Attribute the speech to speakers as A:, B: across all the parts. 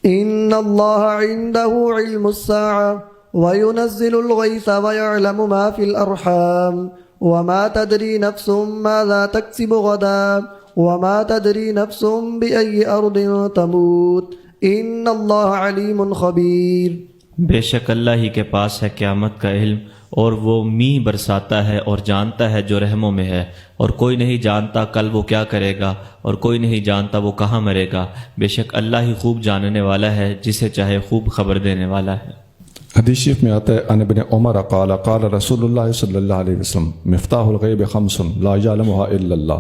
A: إن الله عنده علم الساعة وينزل الغيث ويعلم ما في الأرحام وما تدري نفس ماذا تكسب غدا وما تدري نفس بأي أرض تموت إن الله عليم خبير۔
B: بے شک اللہ ہی کے پاس ہے قیامت کا علم، اور وہ میਂہ برساتا ہے اور جانتا ہے جو رحموں میں ہے، اور کوئی نہیں جانتا کل وہ کیا کرے گا، اور کوئی نہیں جانتا وہ کہاں مرے گا۔ بے شک اللہ ہی خوب جاننے والا ہے، جسے چاہے خوب خبر دینے والا ہے۔
C: حدیث شریف میں آتا ہے ان ابن عمر قال قال رسول اللہ صلی اللہ علیہ وسلم مفتاح الغیب خمس لا یعلمها الا اللہ۔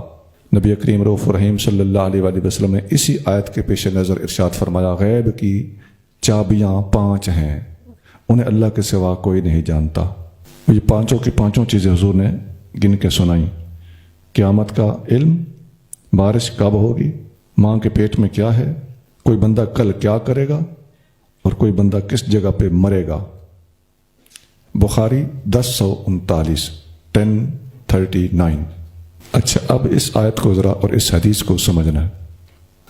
C: نبی کریم رؤوف رحیم صلی اللہ علیہ وآلہ وسلم نے اسی آیت کے پیش نظر ارشاد فرمایا، غیب کی چابیاں 5 ہیں، انہیں اللہ کے سوا کوئی نہیں جانتا۔ یہ پانچوں کی پانچوں چیزیں حضور نے گن کے سنائیں۔ قیامت کا علم، بارش کب ہوگی، ماں کے پیٹ میں کیا ہے، کوئی بندہ کل کیا کرے گا، اور کوئی بندہ کس جگہ پہ مرے گا۔ بخاری 1039 1039۔ اچھا، اب اس آیت کو ذرا اور اس حدیث کو سمجھنا ہے۔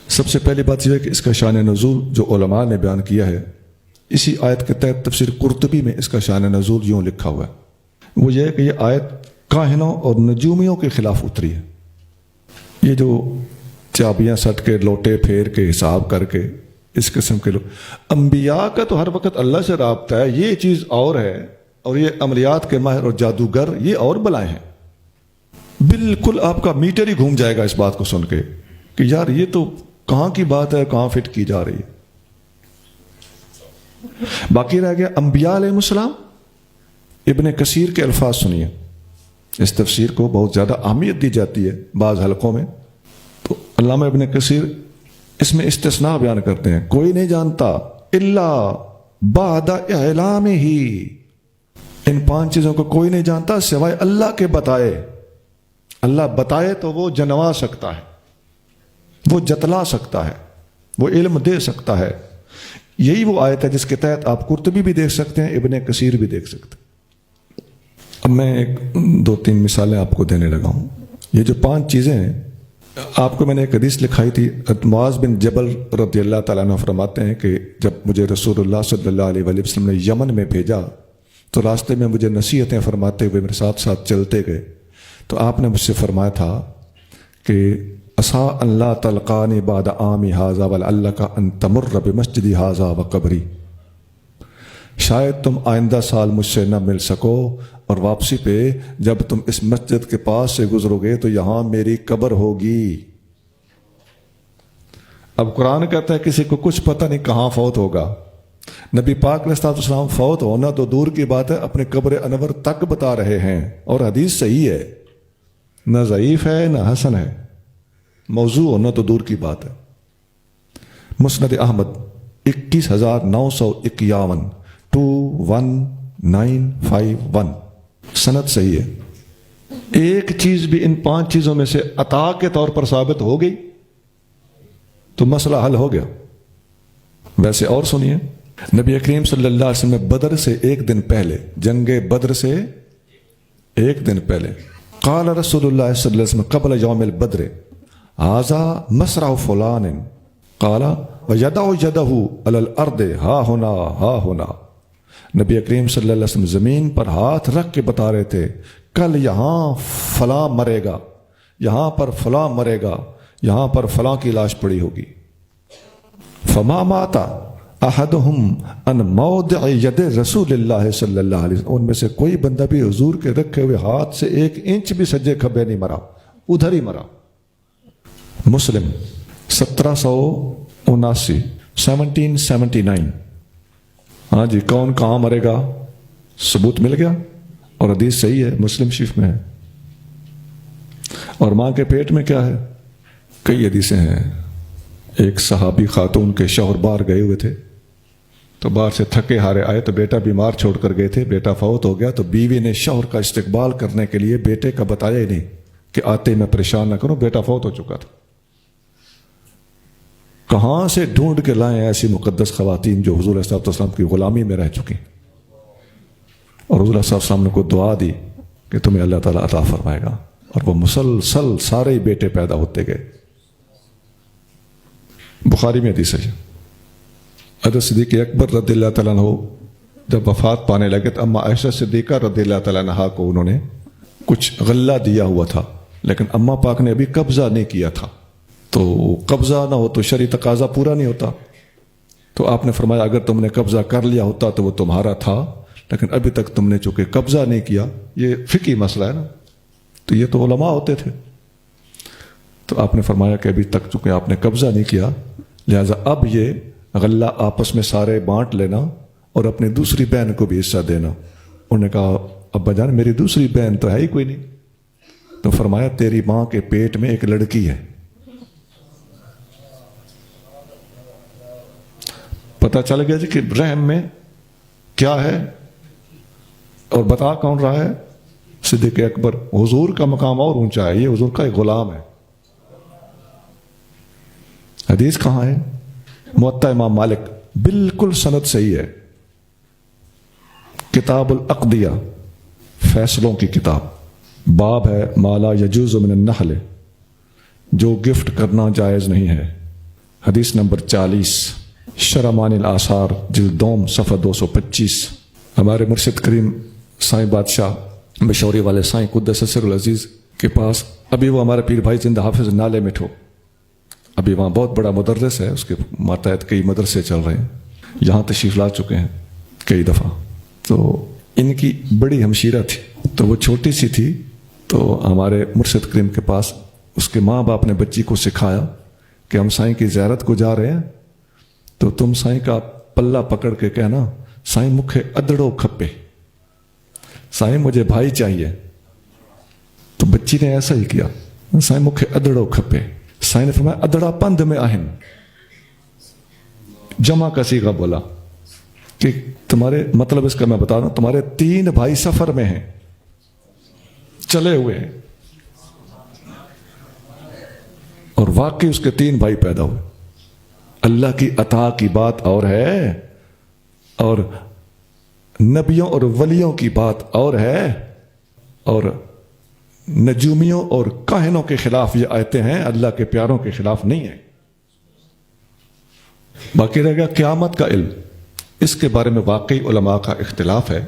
C: سب سے پہلی بات یہ ہے کہ اس کا شان نزول جو علماء نے بیان کیا ہے، اسی آیت کے تحت تفسیر قرطبی میں اس کا شان نزول یوں لکھا ہوا ہے، وہ یہ ہے کہ یہ آیت کاہنوں اور نجومیوں کے خلاف اتری ہے۔ یہ جو چابیاں سٹ کے لوٹے پھیر کے حساب کر کے اس قسم کے لوگ، انبیاء کا تو ہر وقت اللہ سے رابطہ ہے، یہ چیز اور ہے، اور یہ عملیات کے ماہر اور جادوگر یہ اور بلائیں ہیں۔ بالکل آپ کا میٹر ہی گھوم جائے گا اس بات کو سن کے کہ یار یہ تو کہاں کی بات ہے، کہاں فٹ کی جا رہی ہے۔ باقی رہ گیا انبیاء علیہ السلام۔ ابن کثیر کے الفاظ سنیے، اس تفسیر کو بہت زیادہ اہمیت دی جاتی ہے بعض حلقوں میں، تو علامہ ابن کثیر اس میں استثناء بیان کرتے ہیں، کوئی نہیں جانتا الا بعد اعلام ہی، ان 5 چیزوں کو کوئی نہیں جانتا سوائے اللہ کے بتائے۔ اللہ بتائے تو وہ جنوا سکتا ہے، وہ جتلا سکتا ہے، وہ علم دے سکتا ہے۔ یہی وہ آیت ہے جس کے تحت آپ قرطبی بھی دیکھ سکتے ہیں، ابن کثیر بھی دیکھ سکتے ہیں۔ اب میں 2-3 مثالیں آپ کو دینے لگا ہوں۔ یہ جو 5 چیزیں ہیں، آپ کو میں نے ایک حدیث لکھائی تھی، معاذ بن جبل رضی اللہ تعالیٰ عنہ فرماتے ہیں کہ جب مجھے رسول اللہ صلی اللہ علیہ وآلہ وسلم نے یمن میں بھیجا تو راستے میں مجھے نصیحتیں فرماتے ہوئے میرے ساتھ ساتھ چلتے گئے، تو آپ نے مجھ سے فرمایا تھا کہ عسیٰ ان لا تلقانی بعد عامی ھذا ولعلک ان تمر بمسجدی ھذا وقبری، شاید تم آئندہ سال مجھ سے نہ مل سکو، اور واپسی پہ جب تم اس مسجد کے پاس سے گزرو گے تو یہاں میری قبر ہوگی۔ اب قرآن کہتا ہے کسی کو کچھ پتہ نہیں کہاں فوت ہوگا، نبی پاک علیہ السلام فوت ہونا تو دور کی بات ہے، اپنے قبر انور تک بتا رہے ہیں، اور حدیث صحیح ہے، نہ ضعیف ہے نہ حسن ہے، موضوع ہونا تو دور کی بات ہے۔ مسند احمد 21951 21951 سند صحیح ہے۔ ایک چیز بھی ان 5 چیزوں میں سے عطا کے طور پر ثابت ہو گئی تو مسئلہ حل ہو گیا۔ ویسے اور سنیے، نبی کریم صلی اللہ علیہ وسلم بدر سے 1 دن پہلے، جنگ بدر سے 1 دن پہلے، قال رسول اللہ صلی اللہ علیہ وسلم قبل یوم البدر ھذا مسرع فلان قال ویدع یدہ علی الارض ہا ہونا ہا ہونا۔ نبی کریم صلی اللہ علیہ وسلم زمین پر ہاتھ رکھ کے بتا رہے تھے کل یہاں فلاں مرے گا، یہاں پر فلاں مرے گا، یہاں پر فلاں کی لاش پڑی ہوگی۔ فما مات احدہم ان موضع ید رسول اللہ صلی اللہ علیہ وسلم، ان میں سے کوئی بندہ بھی حضور کے رکھے ہوئے ہاتھ سے 1 انچ بھی سجے کھبے نہیں مرا، ادھر ہی مرا۔ مسلم 1779 1779۔ ہاں جی، کون کہاں مرے گا ثبوت مل گیا، اور حدیث صحیح ہے، مسلم شریف میں ہے۔ اور ماں کے پیٹ میں کیا ہے، کئی حدیثیں ہیں۔ ایک صحابی خاتون کے شوہر باہر گئے ہوئے تھے، تو باہر سے تھکے ہارے آئے تو بیٹا بیمار چھوڑ کر گئے تھے، بیٹا فوت ہو گیا، تو بیوی نے شوہر کا استقبال کرنے کے لیے بیٹے کا بتایا ہی نہیں کہ آتے میں پریشان نہ کروں، بیٹا فوت ہو چکا تھا۔ کہاں سے ڈھونڈ کے لائیں ایسی مقدس خواتین جو حضور صلی اللہ علیہ وسلم کی غلامی میں رہ چکی، اور حضور صلی اللہ علیہ وسلم نے کو دعا دی کہ تمہیں اللہ تعالیٰ عطا فرمائے گا، اور وہ مسلسل سارے بیٹے پیدا ہوتے گئے۔ بخاری میں حدیث ہے۔ حضرت صدیق اکبر رضی اللہ تعالیٰ عنہ جب وفات پانے لگے تو اما عائشہ صدیقہ رضی اللہ تعالیٰ عنہا کو انہوں نے کچھ غلہ دیا ہوا تھا، لیکن اما پاک نے ابھی قبضہ نہیں کیا تھا، تو قبضہ نہ ہو تو شرعی تقاضا پورا نہیں ہوتا، تو آپ نے فرمایا اگر تم نے قبضہ کر لیا ہوتا تو وہ تمہارا تھا، لیکن ابھی تک تم نے چونکہ قبضہ نہیں کیا، یہ فقہی مسئلہ ہے نا، تو یہ تو علماء ہوتے تھے، تو آپ نے فرمایا کہ ابھی تک چونکہ آپ نے قبضہ نہیں کیا، لہٰذا اب یہ غلہ آپس میں سارے بانٹ لینا اور اپنی دوسری بہن کو بھی حصہ دینا۔ انہوں نے کہا ابا جان میری دوسری بہن تو ہے ہی کوئی نہیں، تو فرمایا تیری ماں کے پیٹ میں ایک لڑکی ہے، پتہ چل گیا جی کہ رحم میں کیا ہے، اور بتا کون رہا ہے؟ صدیق اکبر۔ حضور کا مقام اور اونچا ہے، یہ حضور کا ایک غلام ہے۔ حدیث کہاں ہے؟ موطا امام مالک، بالکل سند صحیح ہے، کتاب الاقدیہ، فیصلوں کی کتاب، باب ہے مالا یجوز من النحل، جو گفٹ کرنا جائز نہیں ہے، حدیث نمبر 40، شرمان الآثار جلد دوم صفحہ 225۔ ہمارے مرشد کریم سائیں بادشاہ مشوری والے سائیں قدس سر العزیز کے پاس ابھی وہ ہمارے پیر بھائی زندہ حافظ نالے مٹھو، ابھی وہاں بہت بڑا مدرس ہے، اس کے ماتحت کئی مدرسے چل رہے ہیں، یہاں تشریف لا چکے ہیں کئی دفعہ۔ تو ان کی بڑی ہمشیرہ تھی، تو وہ چھوٹی سی تھی، تو ہمارے مرشد کریم کے پاس اس کے ماں باپ نے بچی کو سکھایا کہ ہم سائیں کی زیارت کو جا رہے ہیں، تو تم سائیں کا پلہ پکڑ کے کہنا سائیں مکھے ادڑو کھپے، سائیں مجھے بھائی چاہیے۔ تو بچی نے ایسا ہی کیا، سائیں مکھے ادڑو کھپے۔ سائیں نے فرمایا ادڑا پندھ میں آہن، جمع کا صیغہ بولا کہ تمہارے مطلب اس کا میں بتا رہا ہوں، تمہارے 3 بھائی سفر میں ہیں، چلے ہوئے ہیں، اور واقعی اس کے 3 بھائی پیدا ہوئے۔ اللہ کی عطا کی بات اور ہے، اور نبیوں اور ولیوں کی بات اور ہے، اور نجومیوں اور کاہنوں کے خلاف یہ آیتیں ہیں، اللہ کے پیاروں کے خلاف نہیں ہیں۔ باقی رہ گیا قیامت کا علم، اس کے بارے میں واقعی علماء کا اختلاف ہے۔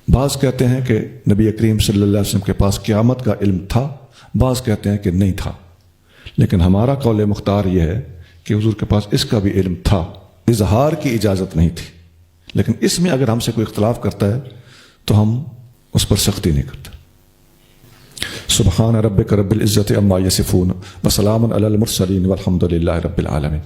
C: بعض کہتے ہیں کہ نبی کریم صلی اللہ علیہ وسلم کے پاس قیامت کا علم تھا، بعض کہتے ہیں کہ نہیں تھا، لیکن ہمارا قول مختار یہ ہے کہ حضور کے پاس اس کا بھی علم تھا، اظہار کی اجازت نہیں تھی، لیکن اس میں اگر ہم سے کوئی اختلاف کرتا ہے تو ہم اس پر سختی نہیں کرتے۔ سبحان ربک رب العزت عما یصفون وسلام علی المرسلین والحمد للہ رب العالمین۔